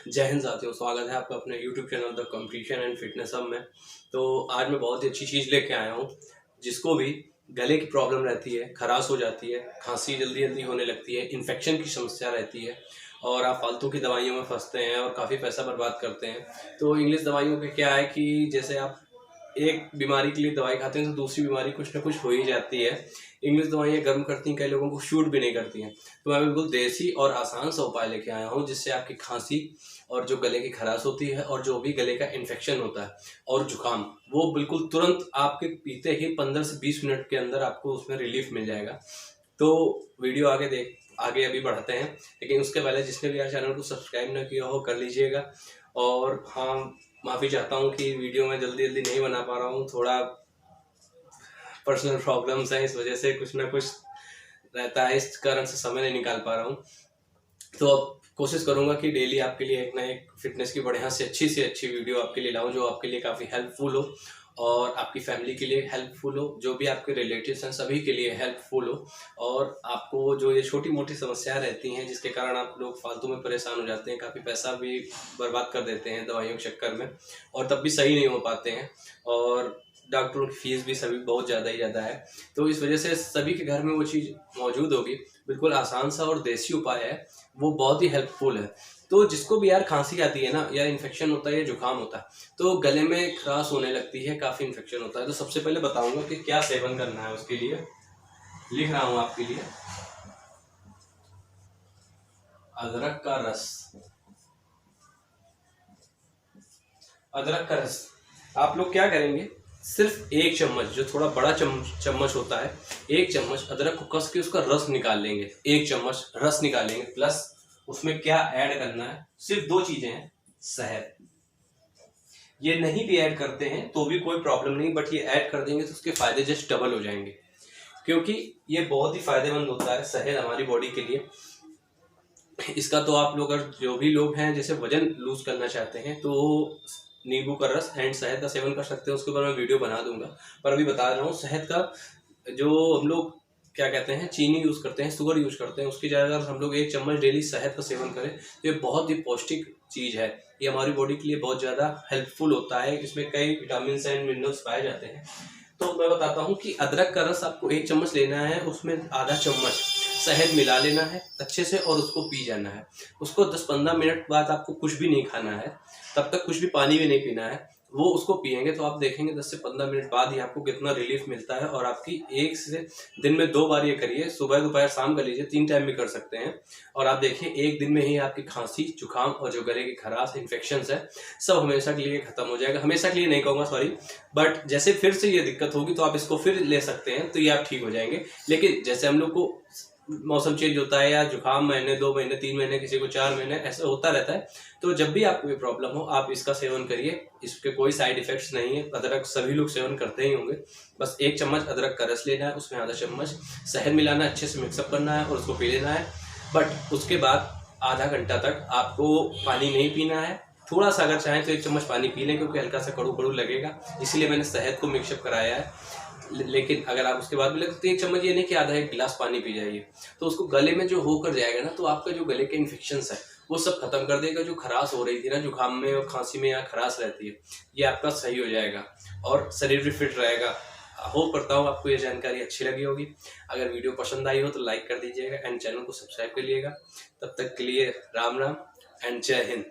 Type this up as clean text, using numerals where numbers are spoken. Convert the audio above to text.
जय हिंद साथियों, स्वागत है आपका अपने YouTube channel the competition and fitness hub में। तो आज मैं बहुत ही अच्छी चीज़ लेके आया हूँ। जिसको भी गले की प्रॉब्लम रहती है, खराश हो जाती है, खांसी जल्दी जल्दी होने लगती है, इन्फेक्शन की समस्या रहती है और आप फालतू की दवाइयों में फंसते हैं और काफ़ी पैसा बर्बाद करते हैं। तो इंग्लिश दवाइयों के क्या है कि जैसे आप एक बीमारी के लिए दवाई खाते हैं तो दूसरी बीमारी कुछ ना कुछ हो ही जाती है। इंग्लिश दवाइयाँ गर्म करती हैं, कई लोगों को शूट भी नहीं करती हैं। तो मैं बिल्कुल देसी और आसान सा उपाय लेके आया हूँ जिससे आपकी खांसी और जो गले की खराश होती है और जो भी गले का इन्फेक्शन होता है और जुकाम, वो बिल्कुल तुरंत आपके पीते ही 15 से 20 मिनट के अंदर आपको उसमें रिलीफ मिल जाएगा। तो वीडियो आगे अभी बढ़ते हैं, लेकिन उसके पहले जिसने भी यार चैनल को सब्सक्राइब ना किया हो कर लीजिएगा। और हाँ, माफ़ी चाहता हूँ कि वीडियो में जल्दी जल्दी नहीं बना पा रहा हूँ, थोड़ा पर्सनल प्रॉब्लम्स हैं, इस वजह से कुछ ना कुछ रहता है, इस कारण से समय नहीं निकाल पा रहा हूँ। तो अब कोशिश करूंगा कि डेली आपके लिए एक ना एक फिटनेस की बढ़िया से अच्छी वीडियो आपके लिए लाऊं जो आपके लिए काफ़ी हेल्पफुल हो और आपकी फैमिली के लिए हेल्पफुल हो, जो भी आपके रिलेटिव्स हैं सभी के लिए हेल्पफुल हो। और आपको जो ये छोटी मोटी समस्याएं रहती हैं जिसके कारण आप लोग फालतू में परेशान हो जाते हैं, काफ़ी पैसा भी बर्बाद कर देते हैं दवाइयों के चक्कर में और तब भी सही नहीं हो पाते हैं और डॉक्टरों की फीस भी सभी बहुत ज़्यादा है। तो इस वजह से सभी के घर में वो चीज़ मौजूद होगी। बिल्कुल आसान सा और देसी उपाय है, वो बहुत ही हेल्पफुल है। तो जिसको भी यार खांसी आती है ना, या इन्फेक्शन होता है या जुकाम होता है, तो गले में खराश होने लगती है, काफ़ी इन्फेक्शन होता है, तो सबसे पहले बताऊंगा कि क्या सेवन करना है। उसके लिए लिख रहा हूँ आपके लिए, अदरक का रस। अदरक का रस आप लोग क्या करेंगे, सिर्फ एक चम्मच, जो थोड़ा बड़ा चम्मच होता है, एक चम्मच अदरक को कस के उसका रस निकाल लेंगे। एक चम्मच रस निकालेंगे, प्लस उसमें क्या ऐड करना है, सिर्फ दो चीजें हैं। शहद, ये नहीं भी ऐड करते हैं तो भी कोई प्रॉब्लम नहीं, बट ये ऐड कर देंगे तो उसके फायदे जस्ट डबल हो जाएंगे, क्योंकि ये बहुत ही फायदेमंद होता है शहद हमारी बॉडी के लिए। इसका तो आप लोग अगर जो भी लोग हैं जैसे वजन लूज करना चाहते हैं तो नींबू का रस एंड शहद का सेवन कर सकते हैं, उसके ऊपर मैं वीडियो बना दूंगा। पर अभी बता रहा हूँ, शहद का जो हम लोग क्या कहते हैं, चीनी यूज़ करते हैं, शुगर यूज़ करते हैं, उसकी जगह अगर हम लोग एक चम्मच डेली शहद का सेवन करें तो ये बहुत ही पौष्टिक चीज़ है। ये हमारी बॉडी के लिए बहुत ज़्यादा हेल्पफुल होता है, इसमें कई विटामिन एंड मिनरल्स पाए जाते हैं। तो मैं बताता हूँ कि अदरक का रस आपको एक चम्मच लेना है, उसमें आधा चम्मच शहद मिला लेना है अच्छे से और उसको पी जाना है। उसको 10-15 मिनट बाद आपको कुछ भी नहीं खाना है, तब तक कुछ भी पानी भी नहीं पीना है। वो उसको पिएंगे तो आप देखेंगे 10 से 15 मिनट बाद ही आपको कितना रिलीफ मिलता है। और आपकी एक से दिन में 2 बार ये करिए, सुबह दोपहर शाम कर लीजिए, 3 टाइम भी कर सकते हैं। और आप देखिए एक दिन में ही आपकी खांसी जुकाम और जो गले की खराश इन्फेक्शन है सब हमेशा के लिए खत्म हो जाएगा। हमेशा के लिए नहीं कहूँगा, सॉरी, बट जैसे फिर से ये दिक्कत होगी तो आप इसको फिर ले सकते हैं, तो ये आप ठीक हो जाएंगे। लेकिन जैसे हम लोग को मौसम चेंज होता है या जुकाम महीने 2 महीने 3 महीने किसी को 4 महीने ऐसा होता रहता है, तो जब भी आपको ये प्रॉब्लम हो आप इसका सेवन करिए। इसके कोई साइड इफेक्ट्स नहीं है। अदरक सभी लोग सेवन करते ही होंगे। बस एक चम्मच अदरक का रस लेना है, उसमें आधा चम्मच शहद मिलाना है, अच्छे से मिक्सअप करना है और उसको पी लेना है। बट उसके बाद आधा घंटा तक आपको पानी नहीं पीना है। थोड़ा सा अगर चाहें तो 1 चम्मच पानी पी लें, क्योंकि हल्का सा कड़ू कड़ू लगेगा, इसलिए मैंने शहद को मिक्सअप कराया है। लेकिन अगर आप उसके बाद भी लगते 1 चम्मच, ये नहीं कि आधा 1 गिलास पानी पी जाइए, तो उसको गले में जो होकर जाएगा ना, तो आपका जो गले के इन्फेक्शन है वो सब खत्म कर देगा। जो खराश हो रही थी ना जुकाम में और खांसी में, यहाँ खराश रहती है, ये आपका सही हो जाएगा और शरीर भी फिट रहेगा। होप करता हूँ आपको ये जानकारी अच्छी लगी होगी। अगर वीडियो पसंद आई हो तो लाइक कर दीजिएगा एंड चैनल को सब्सक्राइब कर लीजिएगा। तब तक के लिए राम राम एंड जय हिंद।